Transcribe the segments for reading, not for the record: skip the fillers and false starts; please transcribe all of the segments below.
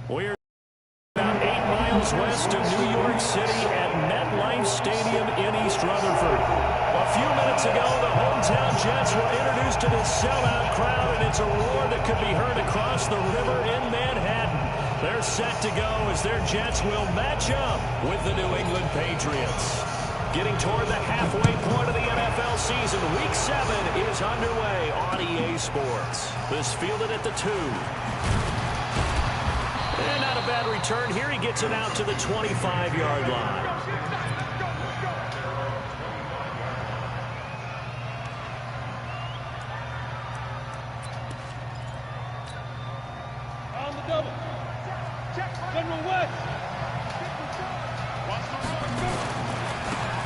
We're about 8 miles west of New York City at MetLife Stadium in East Rutherford. A few minutes ago, the hometown Jets were introduced to this sellout crowd, and it's a roar that could be heard across the river in Manhattan. They're set to go as their Jets will match up with the New England Patriots. Getting toward the halfway point of the NFL season, Week 7 is underway on EA Sports. This fielded at the 2. And not a bad return here. He gets it out to the 25-yard line. On the double. General West.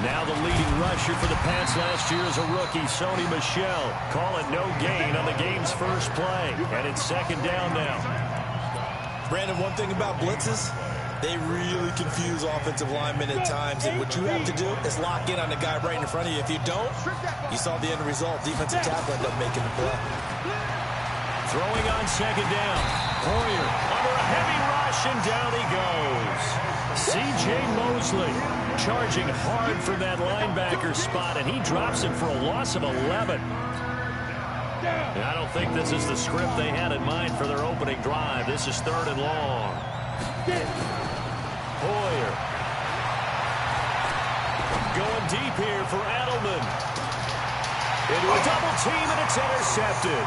Now the leading rusher for the Pats last year is a rookie, Sony Michel. Call it no gain on the game's first play. And it's second down now. Brandon, one thing about blitzes, they really confuse offensive linemen at times. And what you have to do is lock in on the guy right in front of you. If you don't, you saw the end result. Defensive tackle ended up making the play. Throwing on second down. Poyer under a heavy rush, and down he goes. C.J. Mosley charging hard from that linebacker spot, and he drops him for a loss of 11. And I don't think this is the script they had in mind for their opening drive. This is 3rd and long. Poyer going deep here for Edelman. Into a double team, and it's intercepted.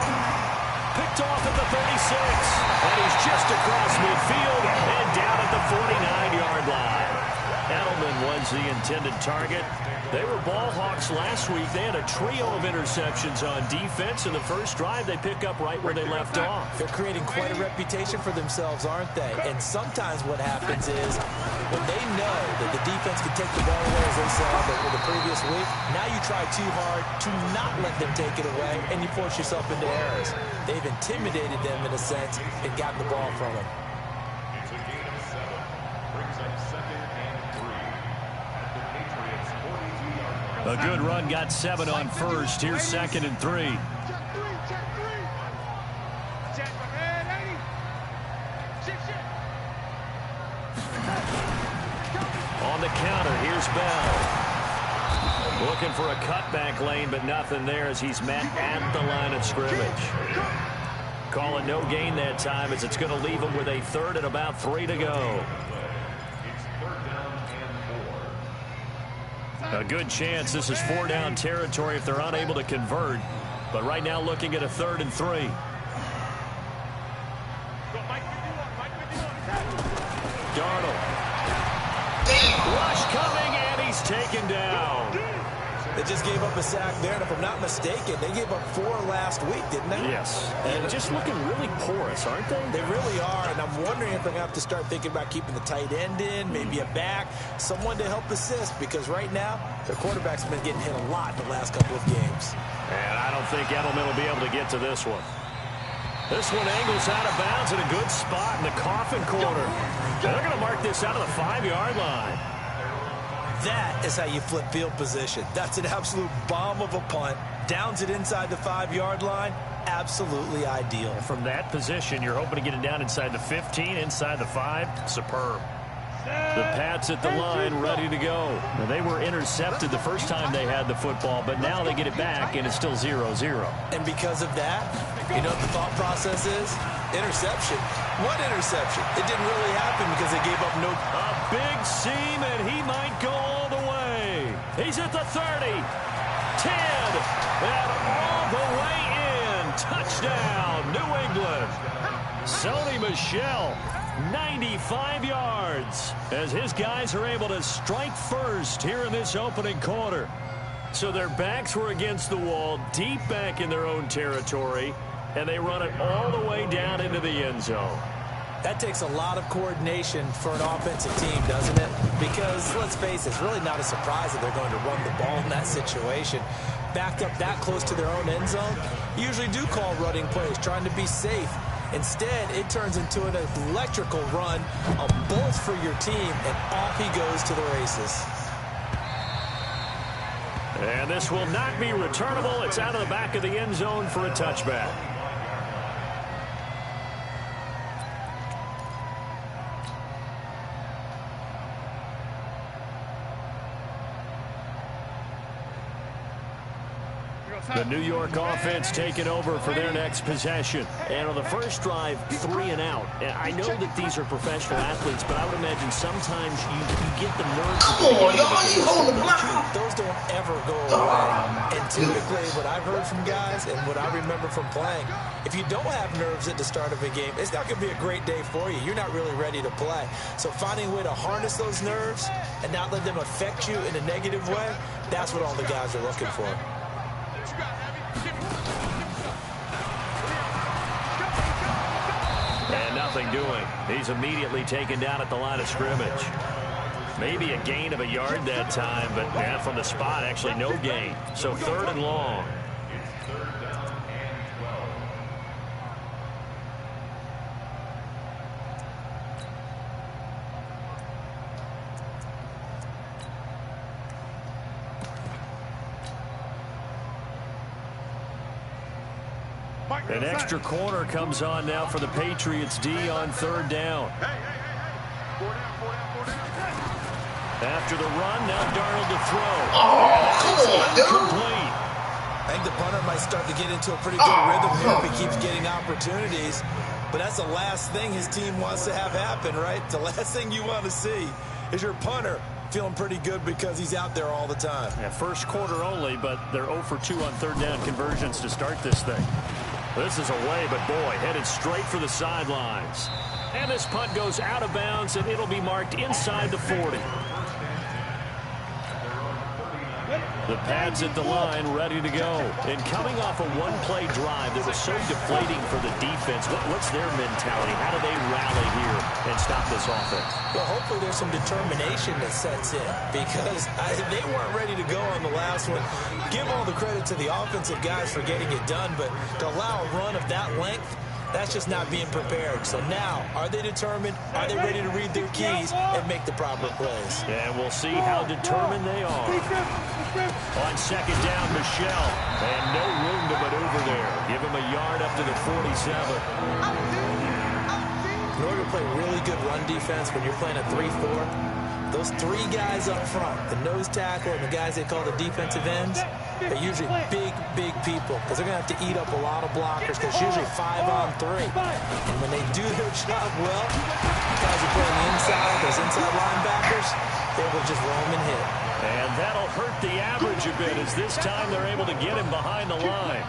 Picked off at the 36, and he's just across midfield and down at the 49-yard line. Edelman was the intended target. They were ball hawks last week. They had a trio of interceptions on defense. In the first drive, they pick up right where they left off. They're creating quite a reputation for themselves, aren't they? And sometimes what happens is when they know that the defense can take the ball away, as they saw the previous week, now you try too hard to not let them take it away, and you force yourself into errors. They've intimidated them in a sense and gotten the ball from them. It's a gain of 7. Brings up 2nd and 3. At the Patriots' 42-yard line. A good run got 7 on first. Here's 2nd and 3. Check 3. Check my man, 80. Shit. On the counter, here's Bell. Looking for a cutback lane, but nothing there as he's met at the line of scrimmage. Call it no gain that time as it's going to leave him with a 3rd and about 3 to go. It's 3rd down and 4. A good chance this is 4-down territory if they're unable to convert. But right now looking at a 3rd and 3. Darnold. Rush coming, and he's taken down. They just gave up a sack there, and if I'm not mistaken, they gave up 4 last week, didn't they? Yes, and just looking really porous, aren't they? They really are, and I'm wondering if they're going to have to start thinking about keeping the tight end in, maybe a back, someone to help assist, because right now, their quarterback's been getting hit a lot in the last couple of games. And I don't think Edelman will be able to get to this one. This one angles out of bounds in a good spot in the coffin corner. They're going to mark this out of the 5-yard line. That is how you flip field position. That's an absolute bomb of a punt. Downs it inside the 5-yard line. Absolutely ideal. From that position, you're hoping to get it down inside the 15, inside the 5. Superb. The Pats at the line, ready to go. Now, they were intercepted the first time they had the football, but now they get it back, and it's still 0-0. And because of that, you know what the thought process is? Interception. What interception? It didn't really happen because they gave up no... A big seam, and he might go all the way. He's at the 30, 10, and all the way in. Touchdown, New England. Sony Michel, 95 yards, as his guys are able to strike first here in this opening quarter. So their backs were against the wall, deep back in their own territory, and they run it all the way down into the end zone. That takes a lot of coordination for an offensive team, doesn't it? Because, let's face it, it's really not a surprise that they're going to run the ball in that situation. Backed up that close to their own end zone, you usually do call running plays, trying to be safe. Instead, it turns into an electrical run, a bolt for your team, and off he goes to the races. And this will not be returnable. It's out of the back of the end zone for a touchback. The New York offense taking over for their next possession. And on the first drive, 3 and out. I know that these are professional athletes, but I would imagine sometimes you get the nerves. Come on, y'all, you hold the block. Those don't ever go away. And typically what I've heard from guys and what I remember from playing, if you don't have nerves at the start of a game, it's not going to be a great day for you. You're not really ready to play. So finding a way to harness those nerves and not let them affect you in a negative way, that's what all the guys are looking for. And nothing doing. He's immediately taken down at the line of scrimmage. Maybe a gain of a yard that time, but yeah, from the spot, actually no gain. So 3rd and long. It's 3rd down and 12. An extra corner comes on now for the Patriots D on 3rd down. After the run, now Darnold to throw. Oh, come on, dude. Complete. I think the punter might start to get into a pretty good rhythm here if he keeps getting opportunities. But that's the last thing his team wants to have happen, right? The last thing you want to see is your punter feeling pretty good because he's out there all the time. Yeah, first quarter only, but they're 0 for 2 on 3rd down conversions to start this thing. This is away, but boy, headed straight for the sidelines. And this punt goes out of bounds, and it'll be marked inside the 40. The pads at the line ready to go. And coming off a one-play drive that was so deflating for the defense, what's their mentality? How do they rally here and stop this offense? Well, hopefully there's some determination that sets in because they weren't ready to go on the last one. Give all the credit to the offensive guys for getting it done, but to allow a run of that length, that's just not being prepared. So now, are they determined? Are they ready to read their keys and make the proper plays? And we'll see how determined they are. On 2nd down, Michelle. And no room to maneuver there. Give him a yard up to the 47. In order to play really good run defense when you're playing a 3-4, those 3 guys up front, the nose tackle and the guys they call the defensive ends, they're usually big people because they're going to have to eat up a lot of blockers because usually 5 on 3. And when they do their job well, guys are playing the inside, those inside linebackers, they will just roam and hit. And that'll hurt the average a bit as this time they're able to get him behind the line.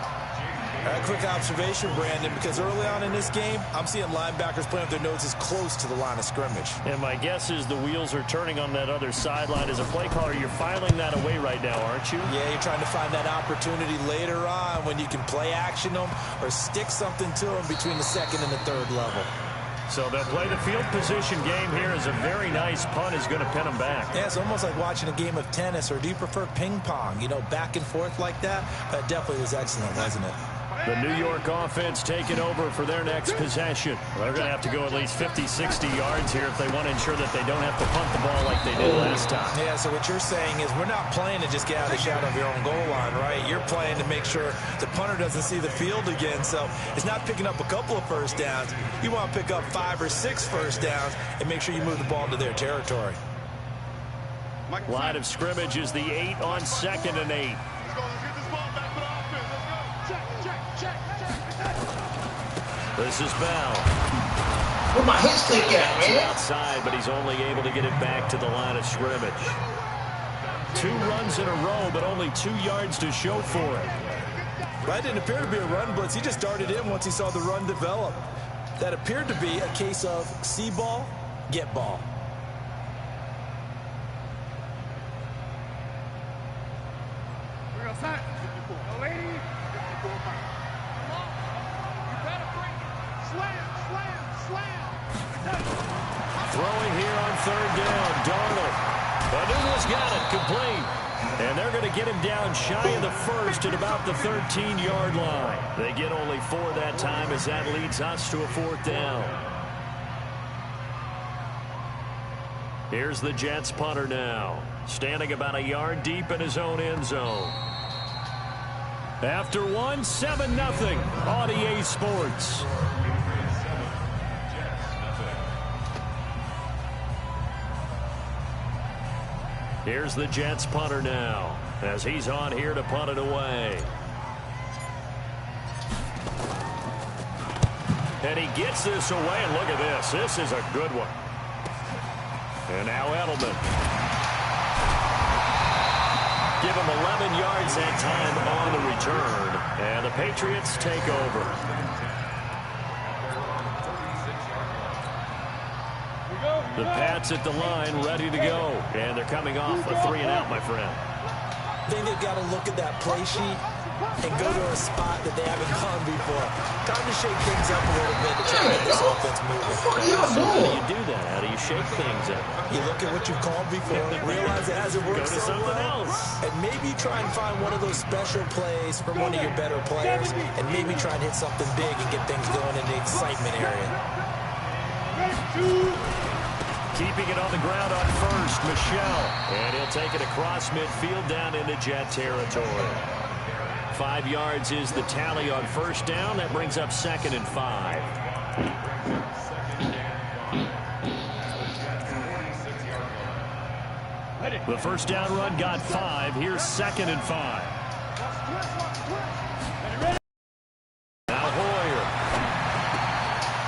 A quick observation, Brandon, because early on in this game, I'm seeing linebackers playing with their noses close to the line of scrimmage. And my guess is the wheels are turning on that other sideline. As a play caller, you're filing that away right now, aren't you? Yeah, you're trying to find that opportunity later on when you can play action them or stick something to them between the 2nd and the 3rd level. So they'll play the field position game here as a very nice punt is going to pin them back. Yeah, it's almost like watching a game of tennis, or do you prefer ping pong? You know, back and forth like that? That definitely was excellent, wasn't it? The New York offense taking over for their next possession. Well, they're going to have to go at least 50, 60 yards here if they want to ensure that they don't have to punt the ball like they did last time. Yeah, so what you're saying is we're not playing to just get out of the shadow of your own goal line, right? You're playing to make sure the punter doesn't see the field again. So it's not picking up a couple of first downs. You want to pick up 5 or 6 first downs and make sure you move the ball into their territory. Line of scrimmage is the 8 on 2nd and 8. This is Bell. Where my hit stick at, man? Outside, but he's only able to get it back to the line of scrimmage. 2 runs in a row, but only 2 yards to show for it. That didn't appear to be a run blitz. He just darted in once he saw the run develop. That appeared to be a case of see ball, get ball. Throwing here on 3rd down, Darnold. Douglas got it, complete. And they're going to get him down shy of the 1st at about the 13-yard line. They get only 4 that time as that leads us to a 4th down. Here's the Jets punter now, standing about a yard deep in his own end zone. After 1, 7-0 on EA Sports. Here's the Jets punter now, as he's on here to punt it away. And he gets this away, and look at this. This is a good one. And now Edelman. Give him 11 yards that time on the return. And the Patriots take over. The Pats at the line, ready to go. And they're coming off a 3-and-out, my friend. I think they've got to look at that play sheet and go to a spot that they haven't gone before. Time to shake things up a little bit to try to get this offense moving. So how do you do that? How do you shake things up? You look at what you've called before, realize it hasn't worked so well, and maybe try and find one of those special plays from one of your better players, and maybe try and hit something big and get things going in the excitement area. Keeping it on the ground on first, Michelle. And he'll take it across midfield down into Jet territory. 5 yards is the tally on first down. That brings up 2nd and 5. The first down run got 5. Here's 2nd and 5. Now Hoyer.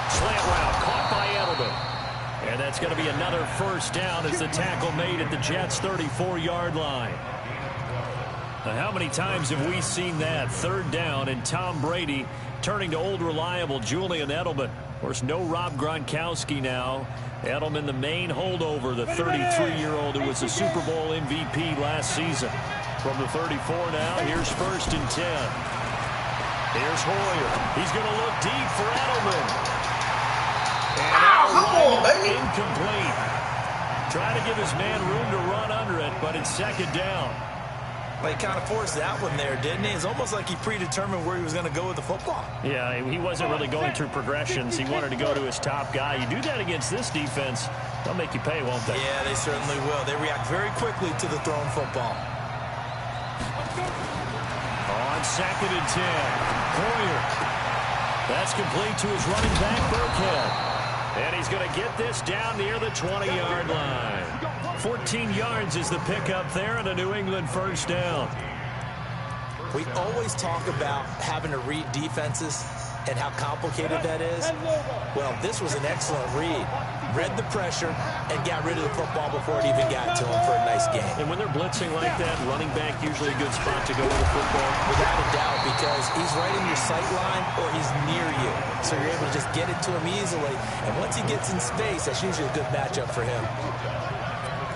Slant route caught by Edelman. And that's going to be another first down as the tackle made at the Jets' 34-yard line. Now, how many times have we seen that? 3rd down, and Tom Brady turning to old reliable Julian Edelman. Of course, no Rob Gronkowski now. Edelman, the main holdover, the 33-year-old who was the Super Bowl MVP last season. From the 34 now, here's 1st and 10. Here's Hoyer. He's going to look deep for Edelman. And come on, baby. Incomplete. Trying to give his man room to run under it, but it's 2nd down. Well, he kind of forced that one there, didn't he? It's almost like he predetermined where he was going to go with the football. Yeah, he wasn't really going through progressions. He wanted to go to his top guy. You do that against this defense, they'll make you pay, won't they? Yeah, they certainly will. They react very quickly to the thrown football. On 2nd and 10, Hoyer. That's complete to his running back, Burkhead. And he's going to get this down near the 20-yard line. 14 yards is the pickup there and a New England first down. We always talk about having to read defenses and how complicated that is. Well, this was an excellent read. Read the pressure and got rid of the football before it even got to him for a nice game. And when they're blitzing like that, running back usually a good spot to go with the football. Without a doubt, because he's right in your sight line or he's near you. So you're able to just get it to him easily. And once he gets in space, that's usually a good matchup for him.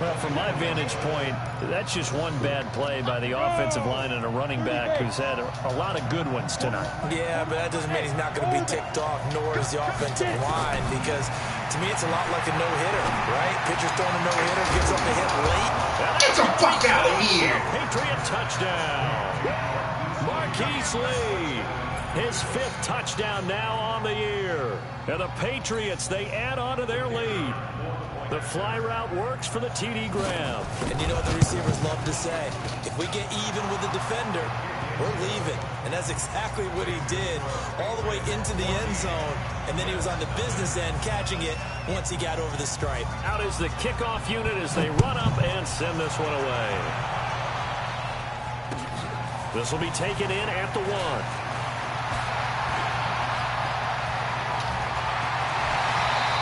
Well, from my vantage point, that's just one bad play by the offensive line and a running back who's had a lot of good ones tonight. Yeah, but that doesn't mean he's not going to be ticked off, nor is the offensive line, because to me it's a lot like a no-hitter, right? Pitcher's throwing a no-hitter, gives up a hit late. Get the fuck out of here. Patriot touchdown. Marquise Lee, his 5th touchdown now on the year. And the Patriots, they add on to their lead. The fly route works for the TD Graham. And you know what the receivers love to say? If we get even with the defender, we're leaving. And that's exactly what he did all the way into the end zone. And then he was on the business end catching it once he got over the stripe. Out is the kickoff unit as they run up and send this one away. This will be taken in at the 1.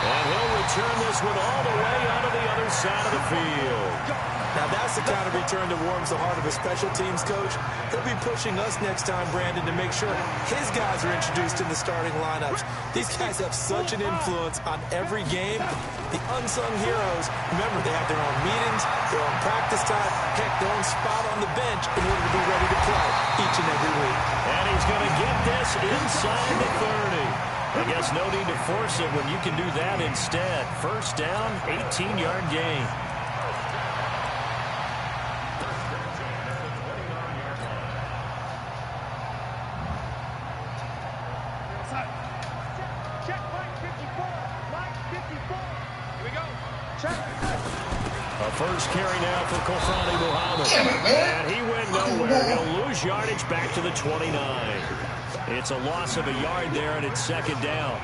And he'll return this one all the way onto the other side of the field. Now that's the kind of return that warms the heart of a special teams coach. He'll be pushing us next time, Brandon, to make sure his guys are introduced in the starting lineups. These guys have such an influence on every game. The unsung heroes, remember, they have their own meetings, their own practice time, heck, their own spot on the bench in order to be ready to play each and every week. And he's going to get this inside the 30. I guess no need to force it when you can do that instead. First down, 18-yard gain. Check line 54. Line 54. Here we go. Check. A first carry now for Kofrani Muhammad. And he went nowhere. He'll lose yardage back to the 29. It's a loss of a yard there, and it's 2nd down.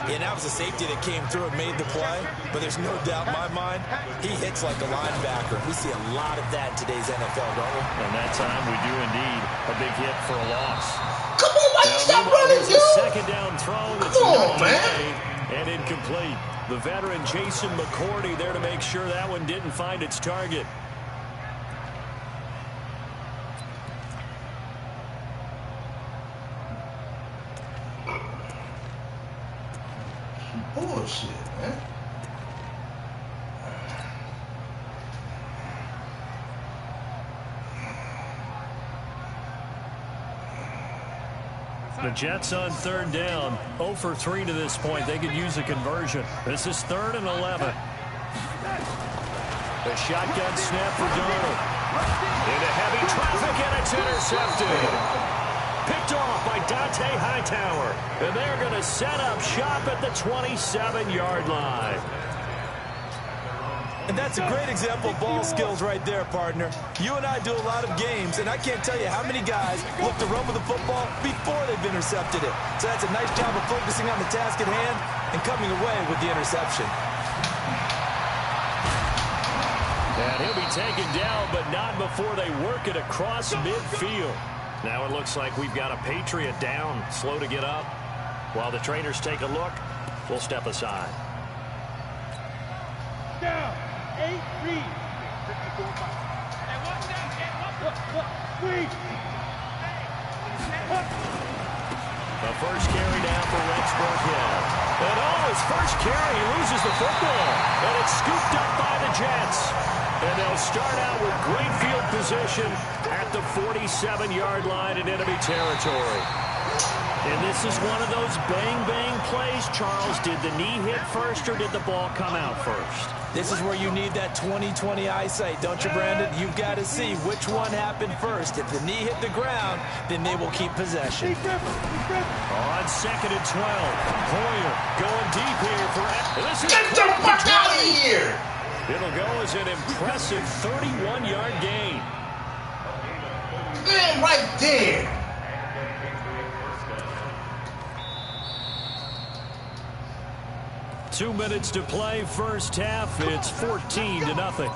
Yeah, that was a safety that came through and made the play, but there's no doubt in my mind, he hits like a linebacker. We see a lot of that in today's NFL, don't we? And that time we do indeed. A big hit for a loss. Come on, Mike, stop running, Here's a dude. 2nd down throw that's The veteran Jason McCourty there to make sure that one didn't find its target. Bullshit, man. The Jets on third down, 0 for 3 to this point. They could use a conversion. This is 3rd and 11. The shotgun snap for Darnold. Into heavy traffic, and it's intercepted. Picked off by Dante Hightower. And they're going to set up shop at the 27-yard line. And that's a great example of ball skills right there, partner. You and I do a lot of games, and I can't tell you how many guys look to run with the football before they've intercepted it. So that's a nice job of focusing on the task at hand and coming away with the interception. And he'll be taken down, but not before they work it across midfield. Now it looks like we've got a Patriot down, slow to get up. While the trainers take a look, we'll step aside. Down. 8 read. 54. And watch that. Three. The first carry down for Rex Burkhead. And his first carry, he loses the football. And it's scooped up by the Jets. And they'll start out with great field position at the 47-yard line in enemy territory. And this is one of those bang-bang plays, Charles. Did the knee hit first or did the ball come out first? This is where you need that 20/20 eyesight, don't you, Brandon? You've got to see which one happened first. If the knee hit the ground, then they will keep possession. On 2nd and 12, Hoyer going deep here for... Get the fuck out of here! It'll go as an impressive 31-yard gain. Man, right there. Two minutes to play, first half. It's 14-0.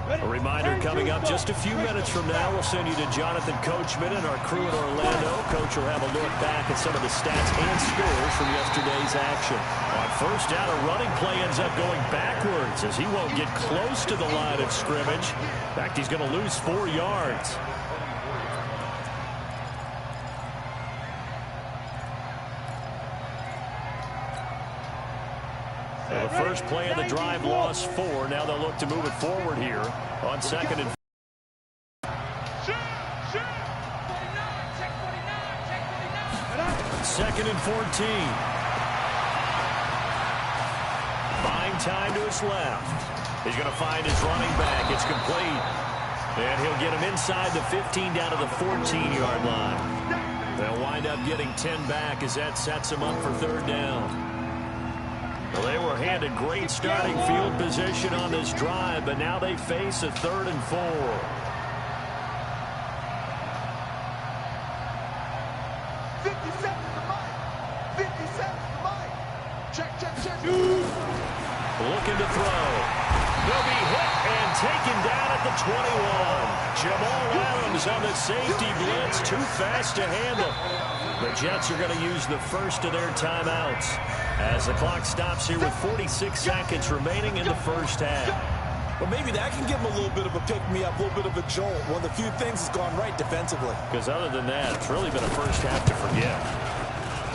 A reminder coming up just a few minutes from now. We'll send you to Jonathan Coachman and our crew in Orlando. Coach will have a look back at some of the stats and scores from yesterday's action. On first down, a running play ends up going backwards as he won't get close to the line of scrimmage. In fact, he's going to lose 4 yards. The first play of the drive lost 4. Now they'll look to move it forward here on 2nd and 2nd and 14. Buying time to his left. He's going to find his running back. It's complete. And he'll get him inside the 15 down to the 14-yard line. They'll wind up getting 10 back as that sets him up for 3rd down. Well, they were handed great starting field position on this drive, but now they face a 3rd and 4. 57 to Mike. 57 to Mike. Check. Looking to throw. He'll be hit and taken down at the 21. Jamal Adams on the safety blitz. Too fast to handle. The Jets are going to use the first of their timeouts as the clock stops here with 46 seconds remaining in the first half. Well, maybe that can give him a little bit of a pick-me-up, a little bit of a jolt. One of the few things that's gone right defensively. Because other than that, it's really been a first half to forget.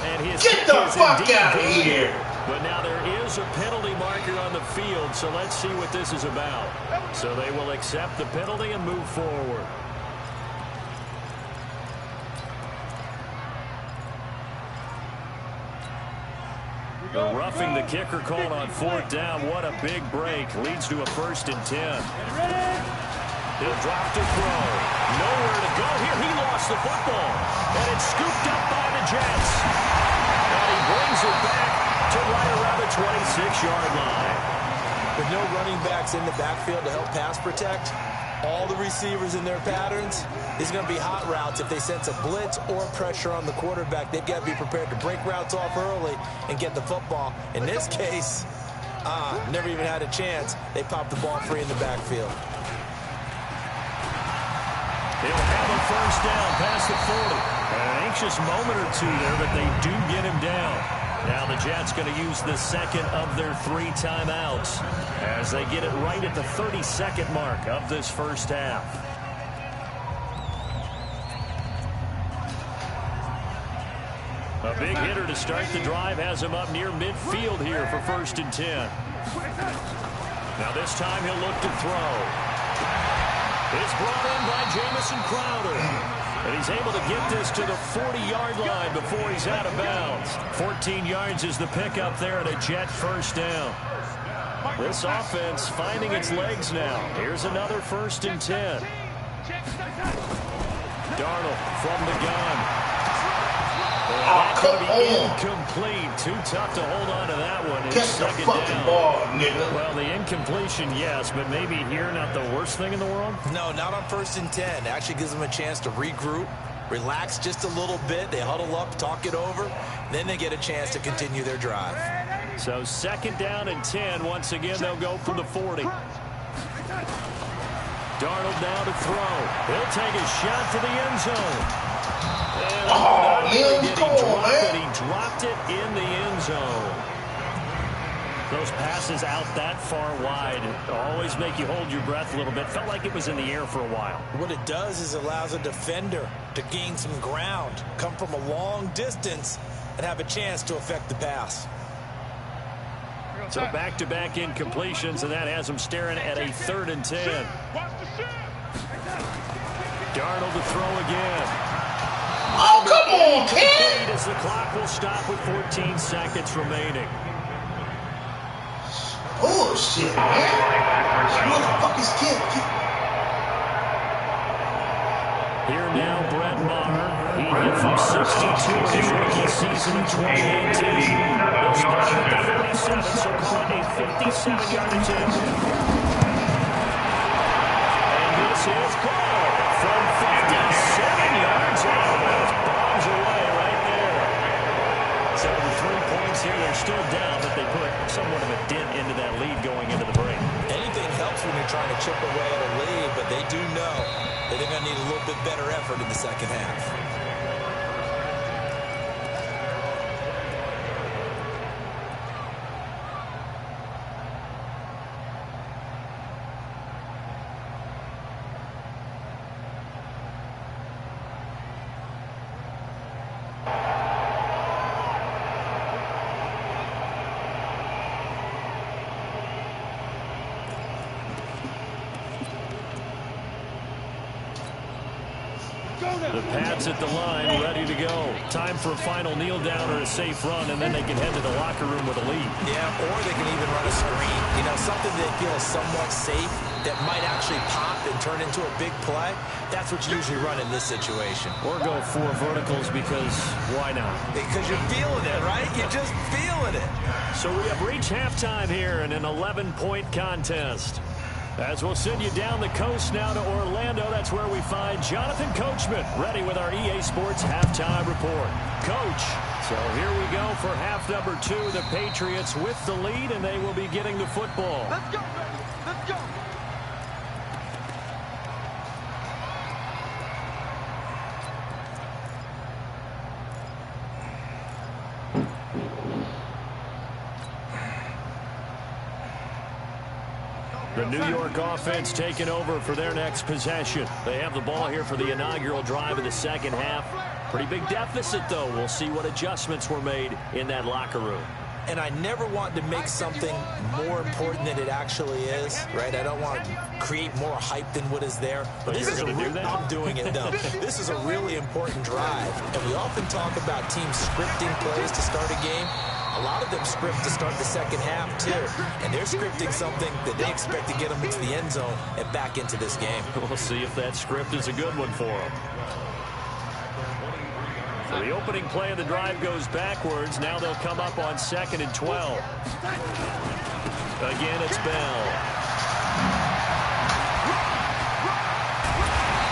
And his Get the fuck out of here! But now there is a penalty marker on the field, so let's see what this is about. So they will accept the penalty and move forward. The roughing the kicker called on 4th down. What a big break. Leads to a 1st and 10. He'll drop to throw. Nowhere to go here. He lost the football. And it's scooped up by the Jets. And he brings it back to right around the 26-yard line. With no running backs in the backfield to help pass protect, all the receivers in their patterns, these are going to be hot routes. If they sense a blitz or pressure on the quarterback, they've got to be prepared to break routes off early and get the football. In this case, never even had a chance. They popped the ball free in the backfield. He'll have a first down past the 40. An anxious moment or two there, but they do get him down. Now the Jets going to use the second of their 3 timeouts as they get it right at the 30-second mark of this first half. A big hitter to start the drive has him up near midfield here for 1st and 10. Now this time he'll look to throw. It's brought in by Jamison Crowder. And he's able to get this to the 40-yard line before he's out of bounds. 14 yards is the pickup there at a Jet first down. This offense finding its legs now. Here's another 1st and 10. Darnold from the gun. That's going to be incomplete. Too tough to hold on to that one. It's Catch the fucking ball, nigga. Well, the incompletion, yes, but maybe here not the worst thing in the world? No, not on 1st and 10. It actually gives them a chance to regroup, relax just a little bit. They huddle up, talk it over. Then they get a chance to continue their drive. So 2nd down and 10. Once again, they'll go from the 40. Darnold now to throw. He'll take a shot to the end zone. Oh, man, come on, man. He dropped it in the end zone. Those passes out that far wide always make you hold your breath a little bit. Felt like it was in the air for a while. What it does is allows a defender to gain some ground, come from a long distance, and have a chance to affect the pass. So back-to-back incompletions, and that has him staring at a 3rd and 10. Darnold to throw again. Oh, come on, kid! As the clock will stop with 14 seconds remaining. Bullshit, man. Motherfuckers can't get... Here now, Brett Maher. He hit from 62 in his rookie season in 2018. He'll start at the 47, so call it a 57-yard attempt. And this is good from 57 yards out. Bombs away right there. So the 3 points here, they're still down, but they put somewhat of a dent into that lead going into the break. Anything helps when you're trying to chip away at a lead, but they do know that they're going to need a little bit better effort in the second half. The pads at the line, ready to go. Time for a final kneel down or a safe run, and then they can head to the locker room with a lead. Yeah, or they can even run a screen. You know, something they feel is somewhat safe that might actually pop and turn into a big play. That's what you usually run in this situation. Or go 4 verticals because why not? Because you're feeling it, right? You're just feeling it. So we have reached halftime here in an 11-point contest. As we'll send you down the coast now to Orlando, that's where we find Jonathan Coachman, ready with our EA Sports Halftime Report. Coach, so here we go for half number 2. The Patriots with the lead, and they will be getting the football. Let's go, baby. Let's go. The New York offense taking over for their next possession. They have the ball here for the inaugural drive of the second half. Pretty big deficit, though. We'll see what adjustments were made in that locker room. And I never want to make something more important than it actually is, right? I don't want to create more hype than what is there. But this is I'm doing it, though. This is a really important drive. And we often talk about teams scripting plays to start a game. A lot of them script to start the second half, too. And they're scripting something that they expect to get them into the end zone and back into this game. We'll see if that script is a good one for them. So the opening play of the drive goes backwards. Now they'll come up on 2nd and 12. Again, it's Bell.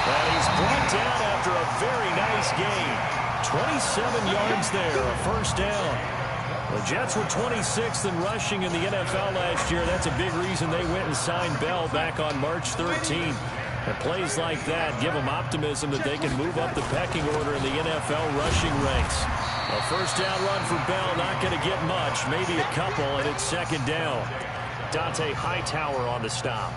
And he's brought down after a very nice game. 27 yards there, a first down. The Jets were 26th in rushing in the NFL last year. That's a big reason they went and signed Bell back on March 13th. And plays like that give them optimism that they can move up the pecking order in the NFL rushing ranks. A first down run for Bell, not going to get much, maybe a couple, and it's second down. Dante Hightower on the stop.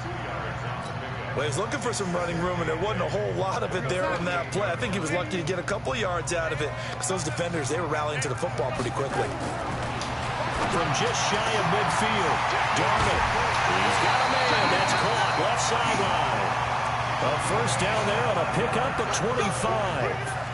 Well, he was looking for some running room, and there wasn't a whole lot of it there on that play. I think he was lucky to get a couple of yards out of it, because those defenders, they were rallying to the football pretty quickly. From just shy of midfield, Darnold. He's got a man. That's caught left sideline. A first down there on a pickup at 25.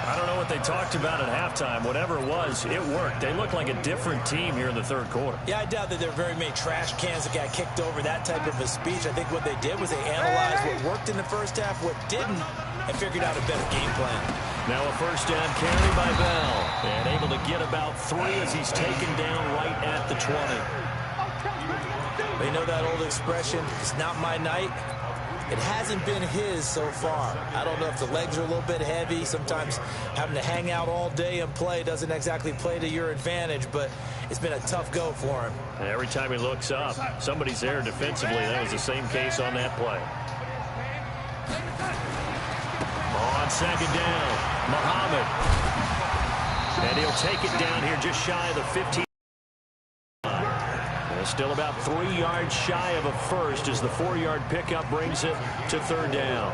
I don't know what they talked about at halftime. Whatever it was, it worked. They look like a different team here in the third quarter. Yeah, I doubt that there are very many trash cans that got kicked over, that type of a speech. I think what they did was they analyzed what worked in the first half, what didn't, and figured out a better game plan. Now a first down carry by Bell. And able to get about 3 as he's taken down right at the 20. They know that old expression, it's not my night. It hasn't been his so far. I don't know if the legs are a little bit heavy. Sometimes having to hang out all day and play doesn't exactly play to your advantage, but it's been a tough go for him. And every time he looks up, somebody's there defensively. That was the same case on that play. On second down, Muhammad. And he'll take it down here just shy of the 15. Still about 3 yards shy of a first as the 4-yard pickup brings it to third down.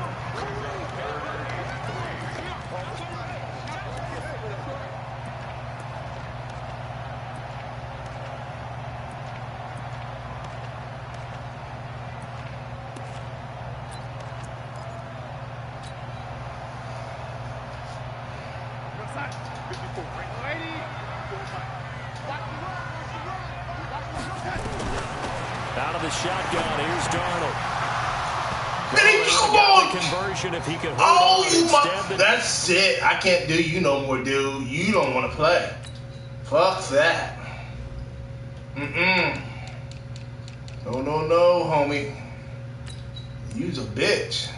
Out of the shotgun, here's Darnold. Come on! Conversion if he could hold on instead. That's it. I can't do you no more, dude. You don't want to play. Fuck that. No, homie. You's a bitch.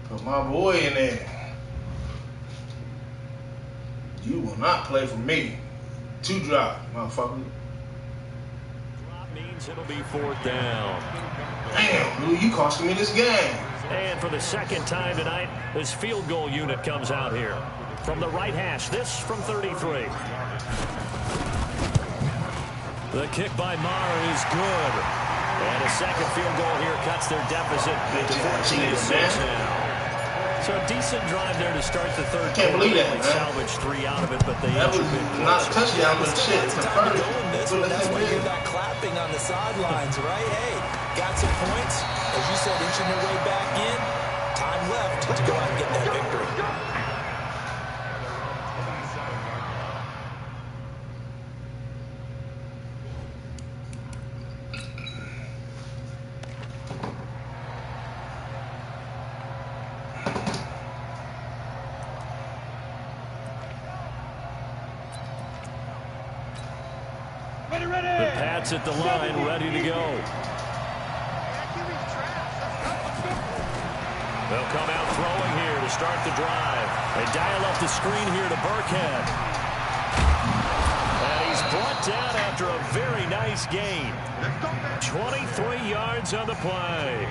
Put my boy in there. You will not play for me. 2 drop, motherfucker. Means it'll be fourth down. Damn, Lou, you costing me this game. And for the second time tonight, this field goal unit comes out here. From the right hash, this from 33. The kick by Maher is good. And a second field goal here cuts their deficit to 14-6 now. So a decent drive there to start the third quarter. Can't believe that, man. Salvaged 3 out of it, but they that was not a touchdown, but shit. It's the first. That's why you're not clapping on the sidelines, right? Hey, got some points. As you said, inching their way back in. Time left to go out and get that victory. The Pats at the line, ready to go. They'll come out throwing here to start the drive. They dial up the screen here to Burkhead. And he's brought down after a very nice gain. 23 yards on the play.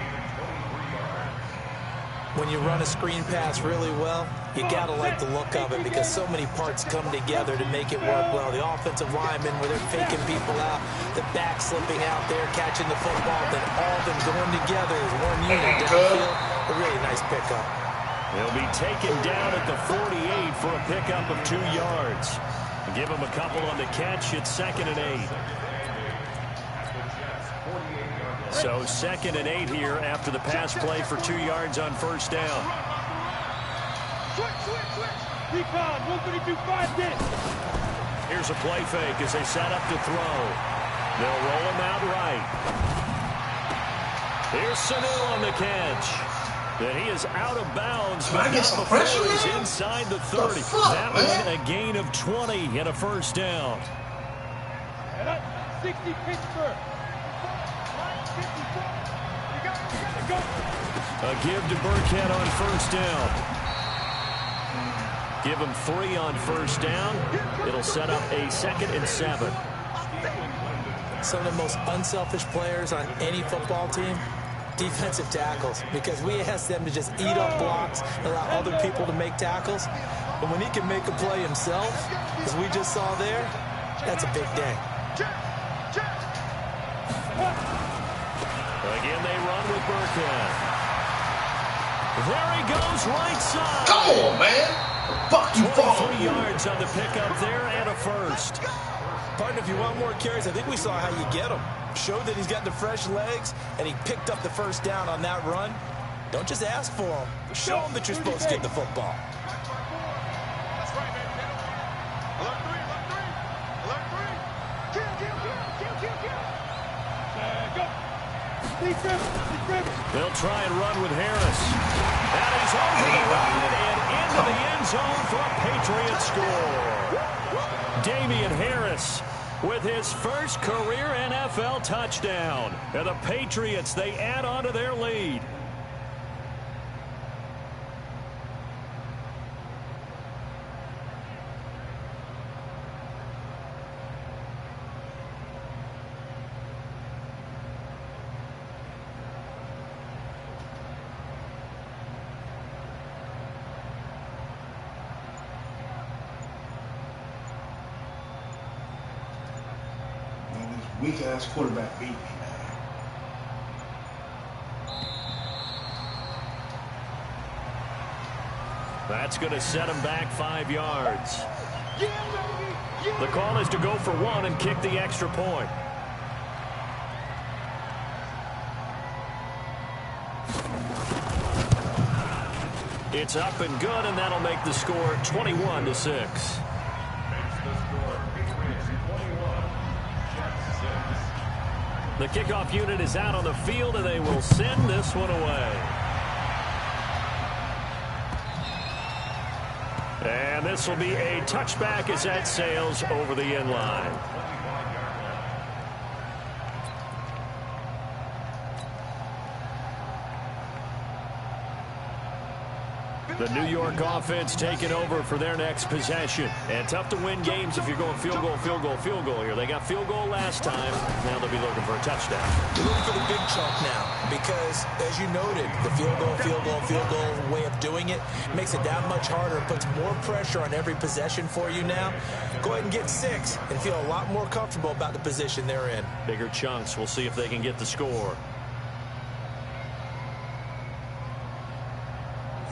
When you run a screen pass really well, you got to like the look of it because so many parts come together to make it work well. The offensive linemen, where they're faking people out, the back slipping out there, catching the football, then all of them going together as one unit downfield. A really nice pickup. He'll be taken down at the 48 for a pickup of 2 yards. Give him a couple on the catch. It's 2nd and 8. So 2nd and 8 here after the pass play for 2 yards on first down. Here's a play fake as they set up to throw. They'll roll him out right. Here's Sanu on the catch. Then he is out of bounds. Can I get some pressure, He's man? inside the 30. That one a gain of 20 and a first down. 60 Pittsburgh. A give to Burkhead on first down. Give him 3 on first down. It'll set up a 2nd and 7. Some of the most unselfish players on any football team defensive tackles, because we ask them to just eat up blocks, allow other people to make tackles. But when he can make a play himself, as we just saw there, that's a big day. Again, they run with Burkhead. There he goes, right side. Come on, man. Fuck you, 23 yards on the pickup there and a first. Partner, if you want more carries, I think we saw how you get him. Showed that he's got the fresh legs, and he picked up the first down on that run. Don't just ask for him. Show him that you're supposed to get the football. That's right, man. Alert three. Alert three. Kill. Go. They'll try and run with Harris. And he's over the line and into the end zone for a Patriot score. Damian Harris with his first career NFL touchdown. And the Patriots, they add on to their lead. Weak-ass quarterback beat me, man. That's going to set him back 5 yards. The call is to go for one and kick the extra point. It's up and good, and that'll make the score 21-6. The kickoff unit is out on the field, and they will send this one away. And this will be a touchback as that sails over the end line. The New York offense taking over for their next possession. And tough to win games if you're going field goal here. They got field goal last time. Now they'll be looking for a touchdown. They're looking for the big chunk now because, as you noted, the field goal way of doing it makes it that much harder. It puts more pressure on every possession for you now. Go ahead and get 6 and feel a lot more comfortable about the position they're in. Bigger chunks. We'll see if they can get the score.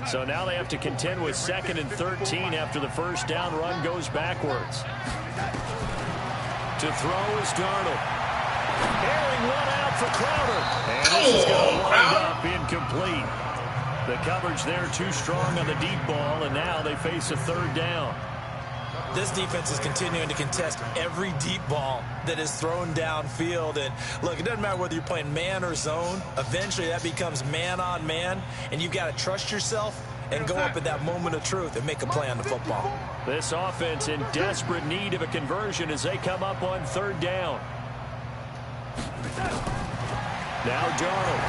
So now they have to contend with 2nd and 13 after the first down run goes backwards. To throw is Darnold. Airing one out for Crowder. And this is going to wind up incomplete. The coverage there too strong on the deep ball, and now they face a 3rd down. This defense is continuing to contest every deep ball that is thrown downfield. And look, it doesn't matter whether you're playing man or zone. Eventually that becomes man on man, and you've got to trust yourself and go up at that moment of truth and make a play on the football. This offense in desperate need of a conversion as they come up on 3rd down. Now Darnold.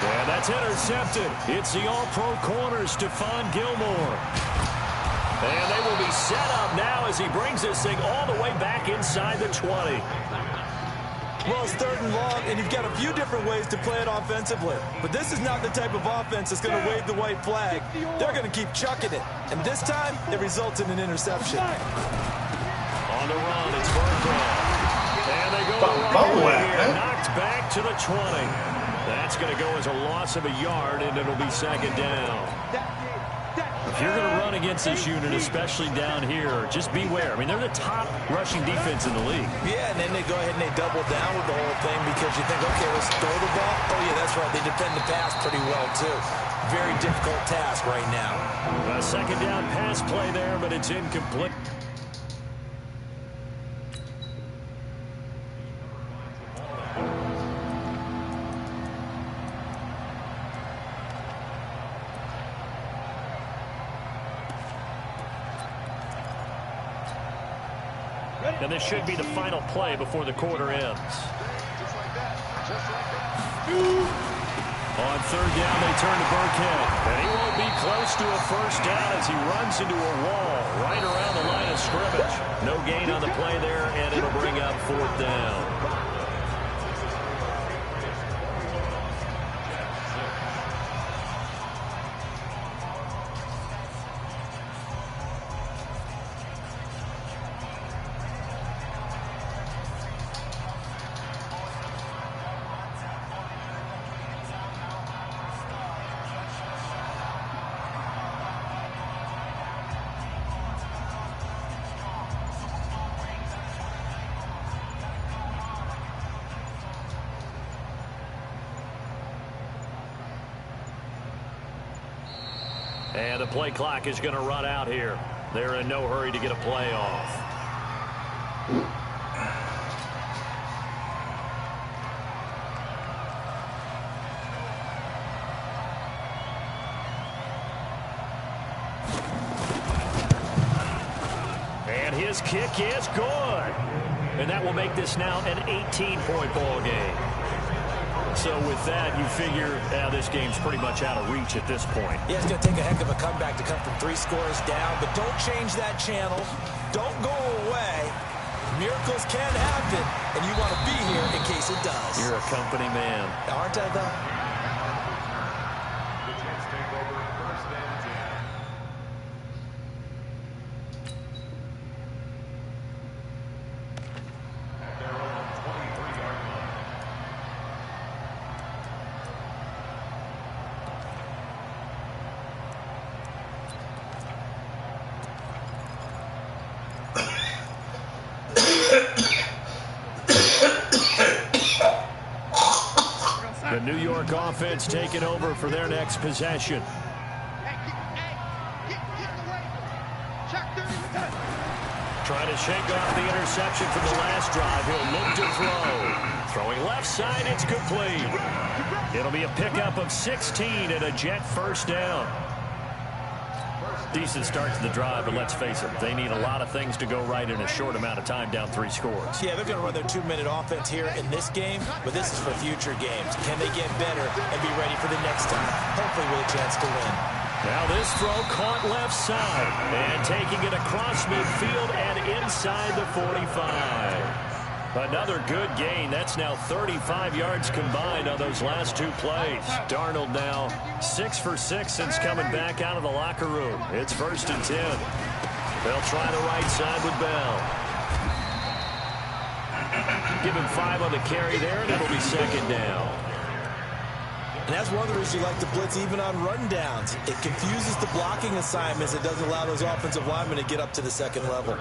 And that's intercepted. It's the all-pro corner, Stephon Gilmore. And they will be set up now as he brings this thing all the way back inside the 20. Well, it's 3rd and long, and you've got a few different ways to play it offensively. But this is not the type of offense that's going to wave the white flag. They're going to keep chucking it. And this time, it results in an interception. On the run, it's Burkhead. And they go the right here, knocked back to the 20. That's going to go as a loss of a yard, and it'll be 2nd down. If you're going to run against this unit, especially down here, just beware. I mean, they're the top rushing defense in the league. Yeah, and then they go ahead and they double down with the whole thing because you think, okay, let's throw the ball. Oh, yeah, that's right. They defend the pass pretty well, too. Very difficult task right now. A 2nd down pass play there, but it's incomplete. And this should be the final play before the quarter ends. Just like that. On 3rd down, they turn to Burkhead. And he won't be close to a first down as he runs into a wall right around the line of scrimmage. No gain on the play there, and it'll bring up 4th down. And the play clock is going to run out here. They're in no hurry to get a play off. And his kick is good. And that will make this now an 18-point ball game. So with that, you figure this game's pretty much out of reach at this point. Yeah, it's going to take a heck of a comeback to come from 3 scores down, but don't change that channel. Don't go away. Miracles can happen, and you want to be here in case it does. You're a company man. Aren't I, though? The Jets take over first and 10. At their own 23-yard line. The New York offense taking over for their next possession. Trying to shake off the interception from the last drive. He'll look to throw. Throwing left side, it's complete. It'll be a pickup of 16 and a Jet first down. Decent start to the drive, but let's face it, they need a lot of things to go right in a short amount of time, down 3 scores. Yeah, they're going to run their 2-minute offense here in this game, but this is for future games. Can they get better and be ready for the next time? Hopefully with a chance to win. Now this throw caught left side, and taking it across midfield and inside the 45. Another good gain. That's now 35 yards combined on those last 2 plays. Darnold now 6 for 6 since coming back out of the locker room. It's first and 10. They'll try the right side with Bell. Give him 5 on the carry there, and it'll be second down. And that's one of the reasons you like to blitz even on rundowns. It confuses the blocking assignments. It doesn't allow those offensive linemen to get up to the second level.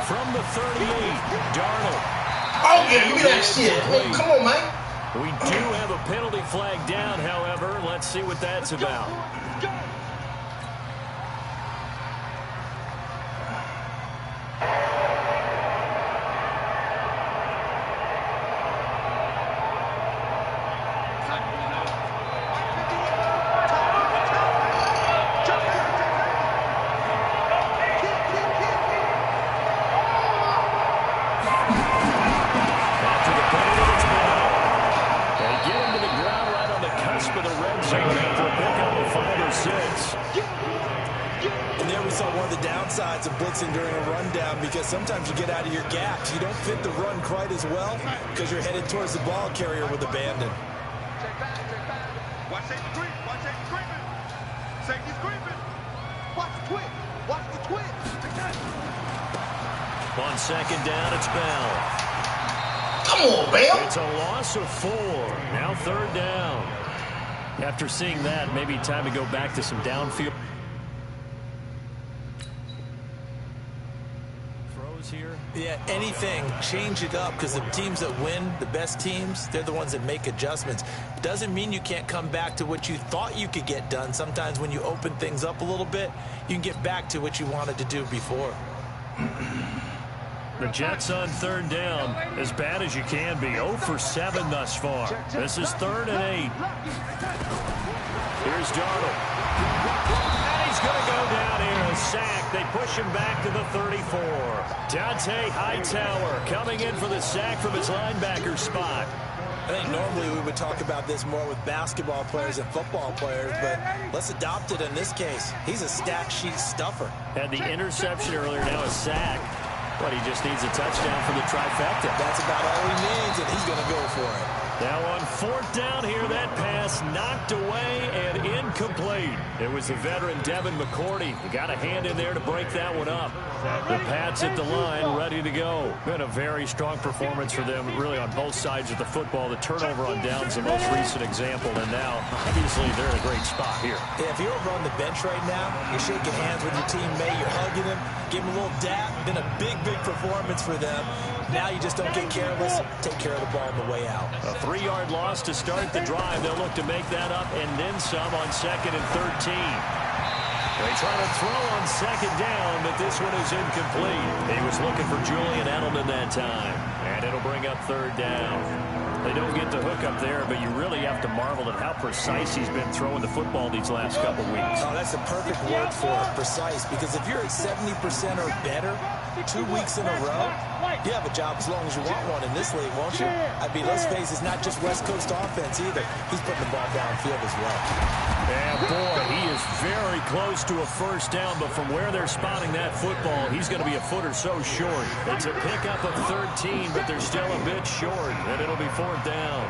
From the 38, Darnold. Oh, yeah, give me that shit. Hey, come on, man. We do have a penalty flag down, however. Let's see what that's about. During a rundown, because sometimes you get out of your gaps. You don't fit the run quite as well because you're headed towards the ball carrier with abandon. Watch safety creep. Watch safety creeping. Safety's creeping. Watch the twitch. Watch the twitch. On second down, it's Bell. Come on, Bell. It's a loss of 4. Now third down. After seeing that, maybe time to go back to some downfield. Here. Yeah, anything, change it up, because the teams that win, the best teams, they're the ones that make adjustments. Doesn't mean you can't come back to what you thought you could get done. Sometimes when you open things up a little bit, you can get back to what you wanted to do before. The Jets on third down, as bad as you can be. 0 for 7 thus far. This is 3rd and 8. Here's Darnold. And he's going to go down here. A sack. They push him back to the 34. Dante Hightower coming in for the sack from his linebacker spot. I think normally we would talk about this more with basketball players and football players, but let's adopt it in this case. He's a stat sheet stuffer. Had the interception earlier, now a sack. But he just needs a touchdown for the trifecta. That's about all he needs, and he's going to go for it. Now on 4th down here, that pass knocked away and incomplete. It was the veteran Devin McCourty. He got a hand in there to break that one up. The Pats at the line, ready to go. Been a very strong performance for them, really on both sides of the football. The turnover on downs, the most recent example, and now, obviously, they're in a great spot here. Yeah, if you're over on the bench right now, you're shaking hands with your teammate, you're hugging him, Give them a little dab. Been a big, big performance for them. Now you just don't get careless. Take care of the ball on the way out. A 3-yard loss to start the drive. They'll look to make that up and then some on 2nd and 13. They try to throw on 2nd down, but this one is incomplete. He was looking for Julian Edelman that time, and it'll bring up 3rd down. They don't get the hook up there, but you really have to marvel at how precise he's been throwing the football these last couple weeks. Oh, that's the perfect word for it, precise, because if you're at 70% or better 2 weeks in a row, you have a job as long as you want one in this league, won't you? I mean, let's face it, it's not just West Coast offense either. He's putting the ball downfield as well. And boy, he is very close to a 1st down, but from where they're spotting that football, he's going to be a foot or so short. It's a pickup of 13, but they're still a bit short, and it'll be 4th down.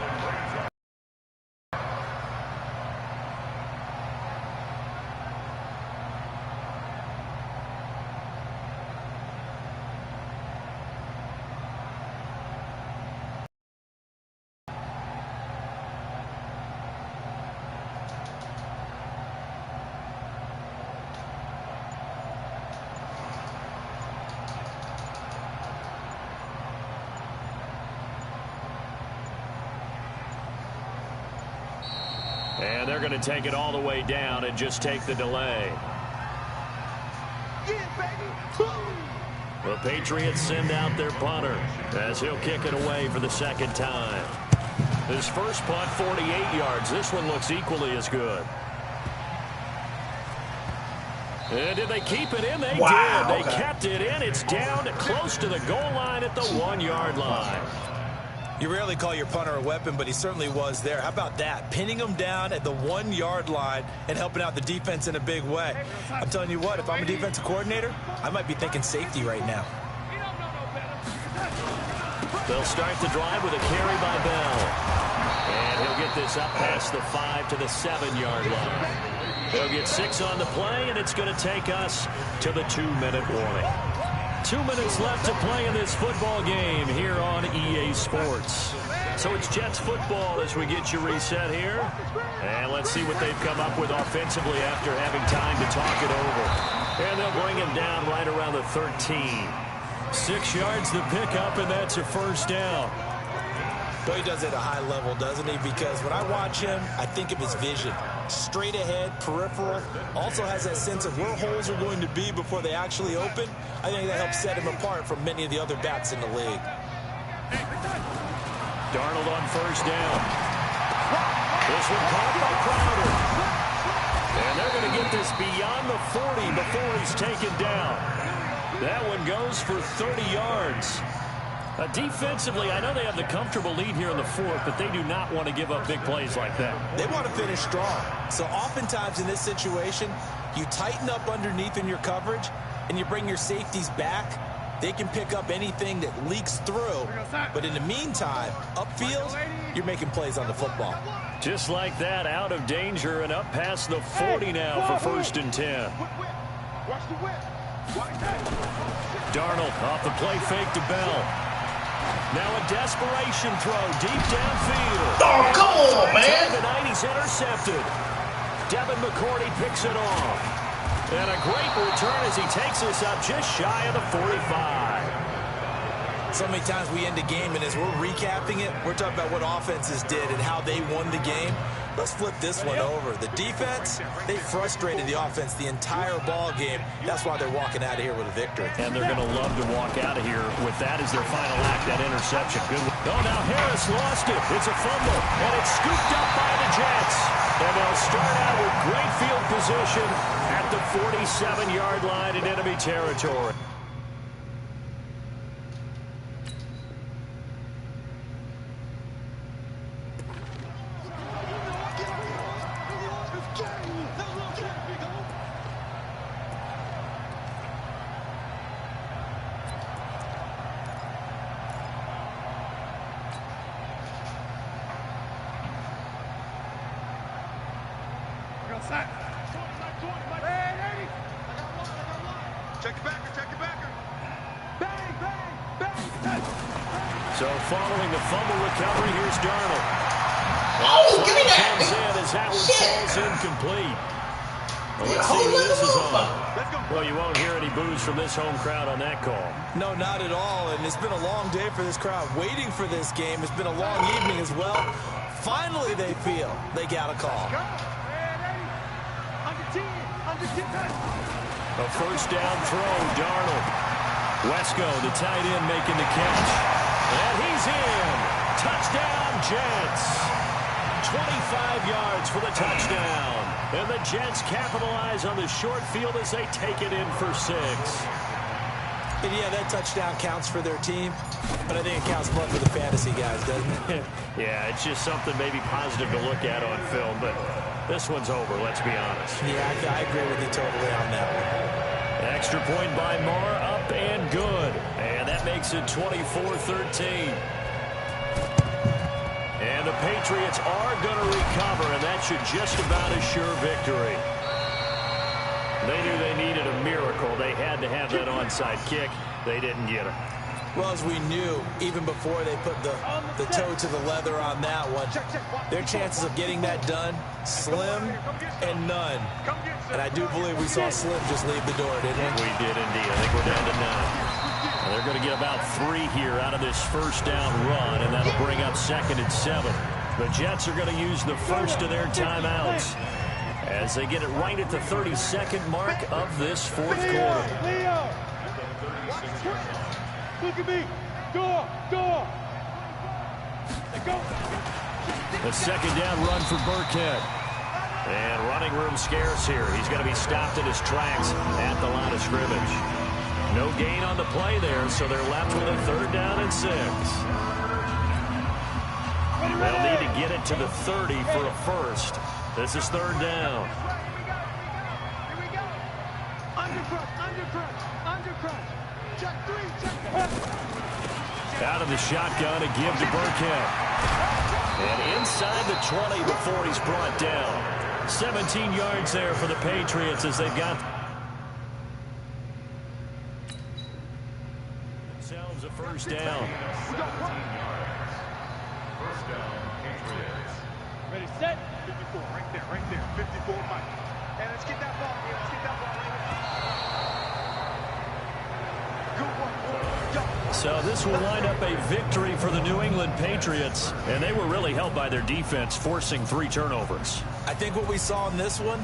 And they're going to take it all the way down and just take the delay. The Patriots send out their punter as he'll kick it away for the 2nd time. His first punt, 48 yards. This one looks equally as good. And did they keep it in? They did. They kept it in. It's down close to the goal line at the 1-yard line. You rarely call your punter a weapon, but he certainly was there. How about that? Pinning him down at the 1-yard line and helping out the defense in a big way. I'm telling you what, if I'm a defensive coordinator, I might be thinking safety right now. They'll start the drive with a carry by Bell. And he'll get this up past the 5 to the 7-yard line. They'll get 6 on the play, and it's going to take us to the 2-minute warning. 2 minutes left to play in this football game here on EA Sports. So it's Jets football as we get you reset here. And let's see what they've come up with offensively after having time to talk it over. And they'll bring him down right around the 13. 6 yards the pickup, and that's a 1st down. Boy, he does it at a high level, doesn't he? Because when I watch him, I think of his vision. Straight ahead, peripheral. Also has that sense of where holes are going to be before they actually open. I think that helps set him apart from many of the other backs in the league. Darnold on 1st down. This one caught by Crowder. And they're going to get this beyond the 40 before he's taken down. That one goes for 30 yards. Defensively, I know they have the comfortable lead here in the 4th, but they do not want to give up big plays like that. They want to finish strong. So oftentimes in this situation, you tighten up underneath in your coverage, and you bring your safeties back. They can pick up anything that leaks through. But in the meantime, upfield, you're making plays on the football. Just like that, out of danger and up past the 40 now for 1st and 10. Darnold off the play fake to Bell. Now a desperation throw deep downfield. Oh, come on, man. Tonight he's intercepted. Devin McCourty picks it off. And a great return as he takes us up just shy of the 45. So many times we end a game, and as we're recapping it, we're talking about what offenses did and how they won the game. Let's flip this one over. The defense, they frustrated the offense the entire ball game. That's why they're walking out of here with a victory. And they're going to love to walk out of here with that as their final act, that interception. Good. Oh, now Harris lost it. It's a fumble, and it's scooped up by the Jets. And they'll start out with great field position at the 47-yard line in enemy territory. So following the fumble recovery, here's Darnold. Oh, give me that. Comes in as that one falls incomplete. Well, let's see who this is on. Well, you won't hear any boos from this home crowd on that call. No, not at all. And it's been a long day for this crowd waiting for this game. It's been a long evening as well. Finally, they feel they got a call. A first down throw, Darnold. Wesco, the tight end, making the catch. And he's in. Touchdown, Jets. 25 yards for the touchdown. And the Jets capitalize on the short field as they take it in for 6. And yeah, that touchdown counts for their team, but I think it counts more for the fantasy guys, doesn't it? Yeah, it's just something maybe positive to look at on film, but this one's over, let's be honest. Yeah, I agree with you totally on that one. Extra point by Marr, up and good. And that makes it 24-13. And the Patriots are going to recover, and that should just about assure victory. They knew they needed a miracle. They had to have that onside kick. They didn't get it. Well, as we knew, even before they put the toe to the leather on that one, their chances of getting that done, slim and none. And I do believe we saw Slim just leave the door, didn't we? We did indeed. I think we're down to 9. They're going to get about 3 here out of this first down run, and that'll bring up 2nd and 7. The Jets are going to use the first of their timeouts as they get it right at the 32nd mark of this fourth quarter. Look at me. Door. The second down run for Burkhead. And running room scarce here. He's going to be stopped in his tracks at the line of scrimmage. No gain on the play there, so they're left with a 3rd down and 6. They'll need to get it to the 30 for a first. This is 3rd down. Here we go. Undercrush. Check 3, check. Out of the shotgun, a give to Burkhead. And inside the 20 before he's brought down. 17 yards there for the Patriots as they've got themselves a first down. First down, Patriots. Ready, set. 54, right there. 54, Mike. And let's get that ball. Good one. So this will wind up a victory for the New England Patriots, and they were really helped by their defense, forcing 3 turnovers. I think what we saw in this one,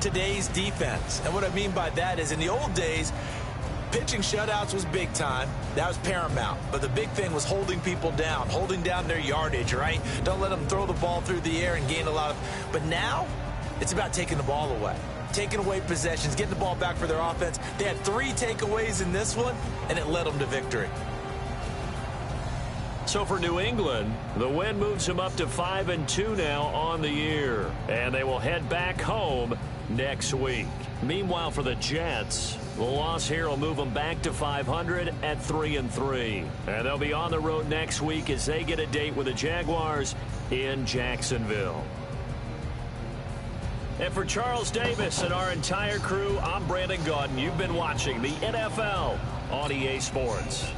today's defense. And what I mean by that is in the old days, pitching shutouts was big time. That was paramount. But the big thing was holding people down, holding down their yardage, right? Don't let them throw the ball through the air and gain a lot of... But now, it's about taking the ball away. Taking away possessions, getting the ball back for their offense. They had 3 takeaways in this one, and it led them to victory. So for New England, the win moves them up to 5-2 now on the year. And they will head back home next week. Meanwhile, for the Jets, the loss here will move them back to 500 at 3-3. And they'll be on the road next week as they get a date with the Jaguars in Jacksonville. And for Charles Davis and our entire crew, I'm Brandon Gaudin. You've been watching the NFL on EA Sports.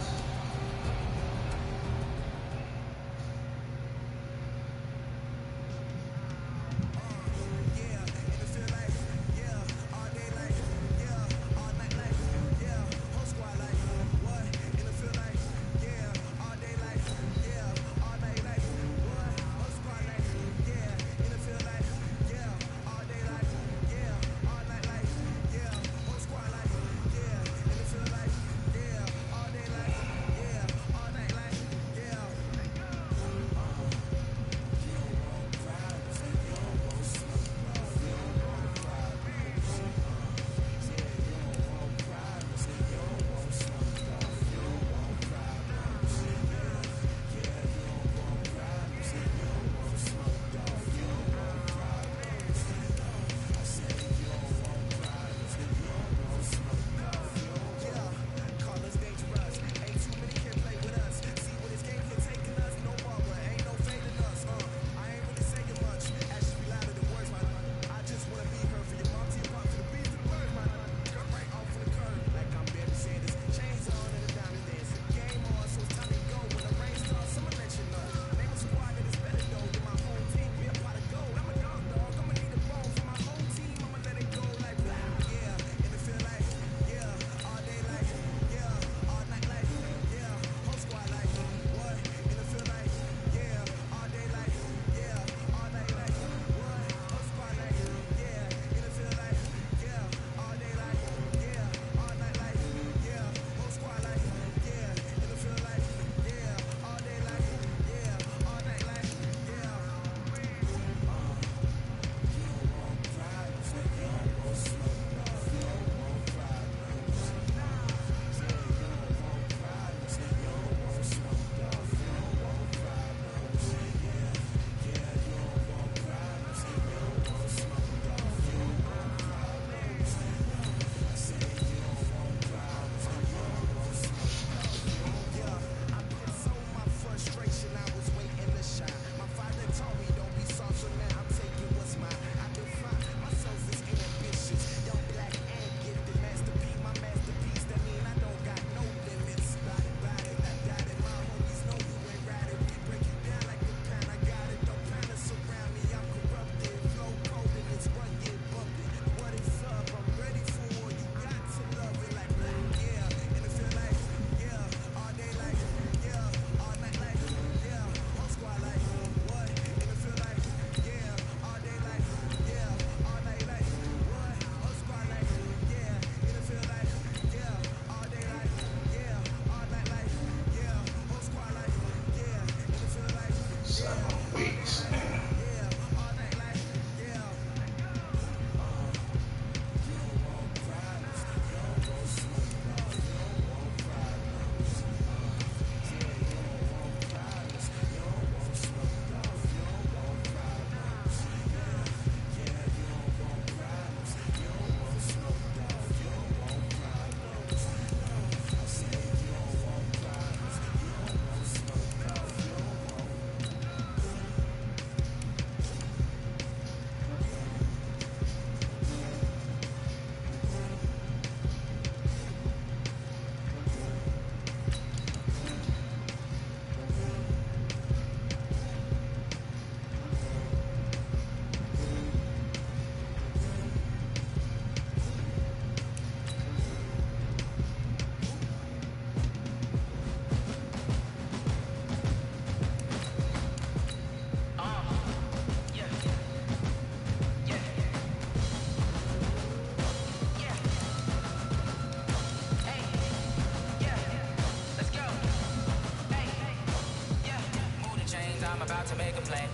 about to make a play.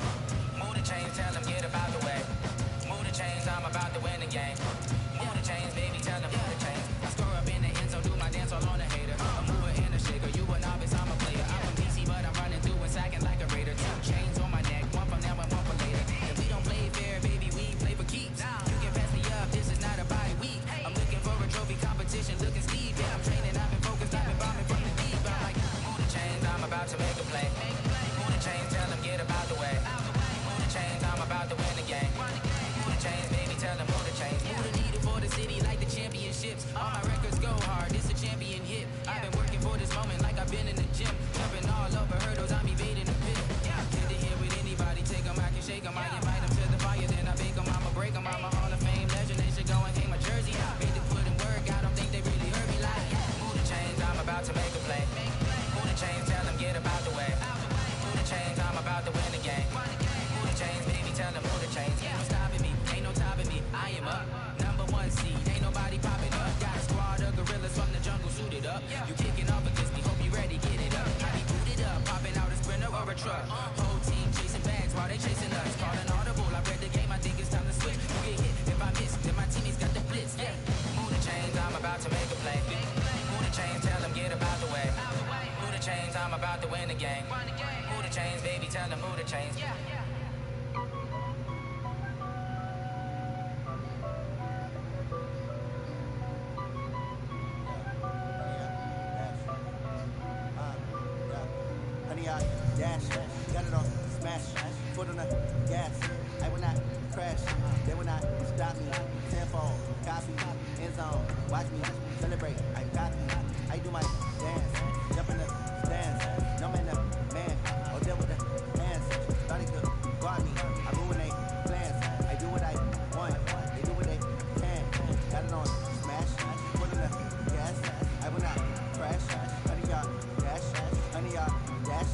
Move the chains, tell them get about the way. Move the chains, I'm about to win the game. Move the chains, baby, tell them move the chains. I score up in the end zone, do my dance all on a hater. A mover and a shaker, you a novice, I'm a player. I'm from DC, but I'm running through and sacking like a raider. 2 chains on my neck, one from now and one from later. And we don't play fair, baby, we play for keeps. You can pass me up, this is not a bye week. I'm looking for a trophy competition, looking steep. Yeah, I'm training, I've been focused, I've been bombing from the deep. I'm like, move the chains, I'm about to make a play. Move the chains, tell them get about the way. Move the chains, I'm about to win the game. Move the chains, baby, tell them move the chains. Move the needle for the city like the championships. All my records go hard, this a champion hit. I've been working for this moment like I've been in the gym. Jumping all over hurdles, I'm evading the pit. Get to here with anybody, take them, I can shake them. I invite them to the fire, then I bake them, I'ma break them. I'm a Hall of Fame legend, they should go and hang my jersey. Made to put in work, I don't think they really heard me like. Move the chains, I'm about to make a play. Move the chains, tell them get about the way. Move the chains, I'm about to win the game. Move the chains, baby, tell them move the chains. Ain't no stopping me, ain't no topping me. I am up, #1 seed, ain't nobody popping up. Got a squad of gorillas from the jungle suited up. You kicking off against me, hope you ready, get it up. I be booted up, popping out a sprinter or a truck. Whole team chasing bags while they chasing us. Calling audible, I read the game, I think it's time to switch. You get hit, if I miss, then my teammates got the blitz. Yeah, move the chains, I'm about to make a play. Move the chains, tell them get about the way. Move the chains, I'm about to win the game. Move the chains, baby, tell them move the chains. Dash, got it on, smash, foot on the gas. I will not crash, they will not stop me. Tenfold, copy, end zone, watch me celebrate. I copy, I do my dance, jump in the stands. No man, the man, or deal with the hands. Thought he could guard me, I ruin they plans. I do what I want, they do what they can. Got it on, smash, foot on the gas. I will not crash, 100 yard dash, 100 yard dash.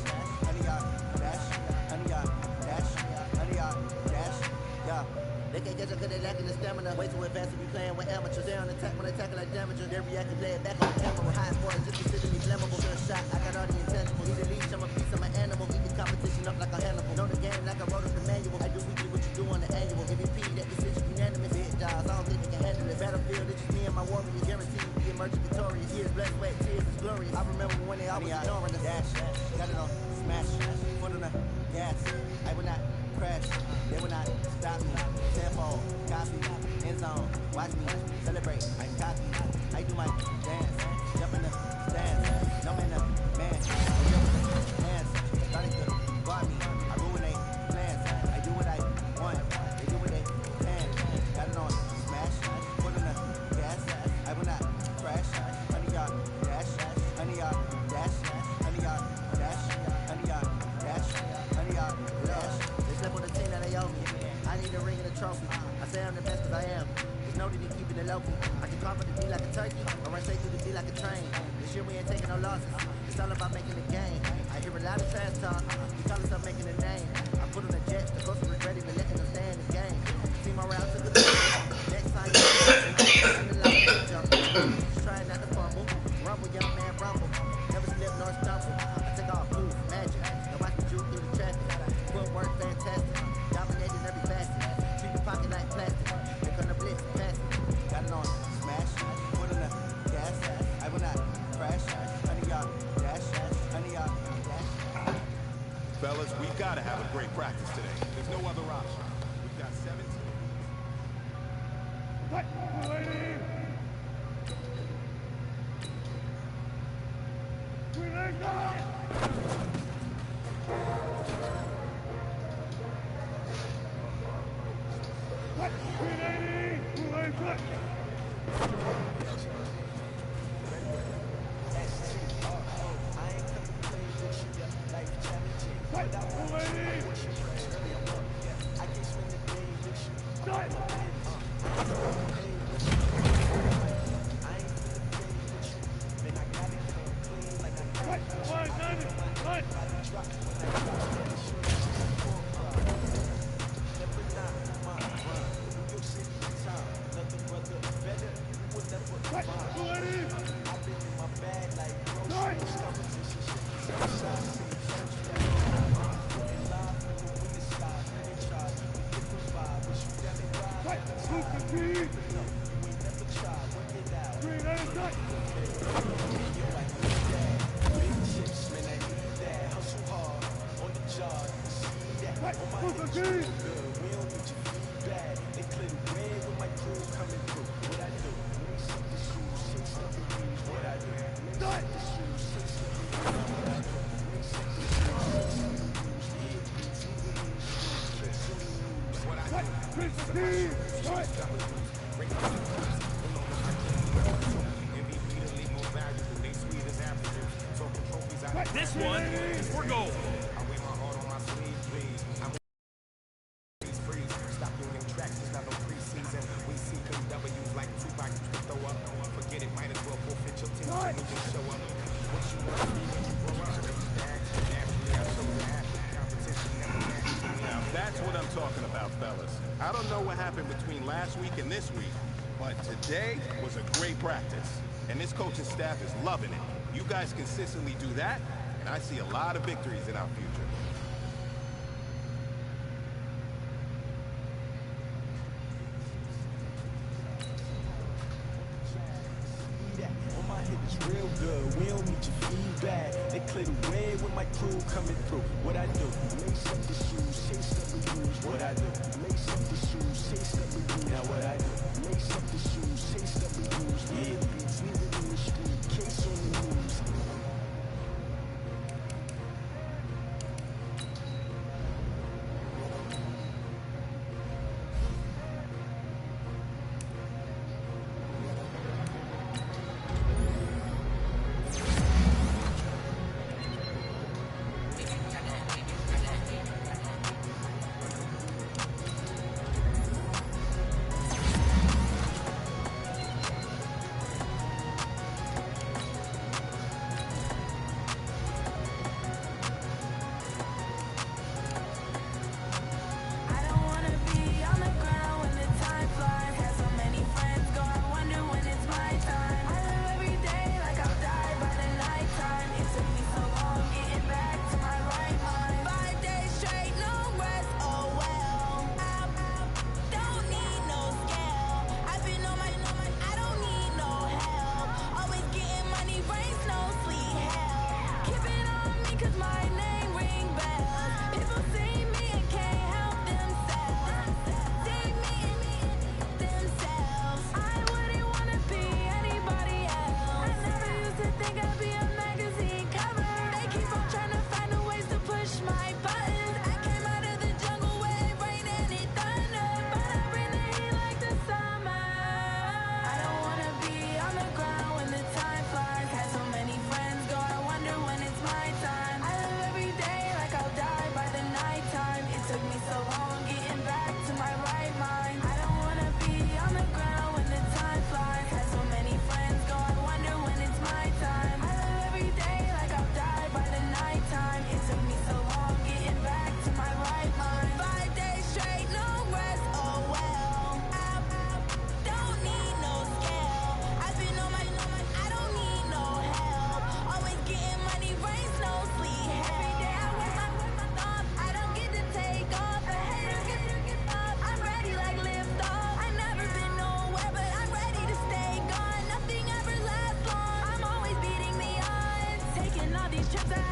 100 yard dash, 100 yard dash, 100 yard dash, yeah. They can't get you cause they lacking the stamina. Way too advanced to be playing with amateurs. They on attack when they tackle like damages. They react and play it back on the camera. High important, just consider me flammable. Sure shot, I got all the intangibles. Need a leash, I'm a piece of my animal. Beat the competition up like a Hannibal. Know the game like I wrote up the manual. I do weekly what you do on the annual. MVP, that decision unanimous. Hit jobs, I don't think they can handle it. Battlefield, it's just me and my warriors. Guaranteed to be emerging victorious. Years, blood, sweat, tears, it's glorious. I remember when they always ignoring the dash. Got it on, smash, foot on the gas. I will not crash, they will not stop me. Tenfold, copy, end zone, watch me celebrate. I copy, I do my dance, jump in the stands. No man, the man, hands. Thought he could guard me, I ruin they plans. I do what I want, they do what they can. Got it on, smash, foot on the gas. I will not crash, 100 yard dash, 100 yard dash, 100 yard dash, 100 yard dash, 100 yard dash. They slept on the team that they owe me. I need a ring and a trophy. I say I'm the best cause I am. Just know that he keeping it low-key. I can carve up the D like a turkey, or run straight through the D like a train. This year we ain't taking no losses. It's all about making the game. I hear a lot of trash talk. We call ourselves making a name. I put on the jets, the coast was ready, but letting them stay in the game. Team around took a next time you and the line jump. Just trying not to fumble. Rumble, young man, rumble. Never slip nor stumble. I take off, move, magic. Now watch me juke through the traffic. Footwork fantastic. Dominating every facet. Treat your pocket like plastic. They're gonna blitz, pass it. Got it on, smash. Foot on the gas. I will not crash. 100 yard dash. 100 yard dash. Fellas, we gotta have a great practice today. There's no other option. We've got 17. This one is for gold. That's what I'm talking about, fellas. I don't know what happened between last week and this week, but today was a great practice. And this coaching staff is loving it. You guys consistently do that, and I see a lot of victories in our future. On my head is real good. We don't need your feedback. They clear the way with my crew coming through. What I do? Lace up the shoes, chase up the blues. What I do? Lace up the shoes, chase up the blues. Now what I do? Lace up the shoes, chase up the blues. Yeah, beats, leave it in the street, case on the news. Trips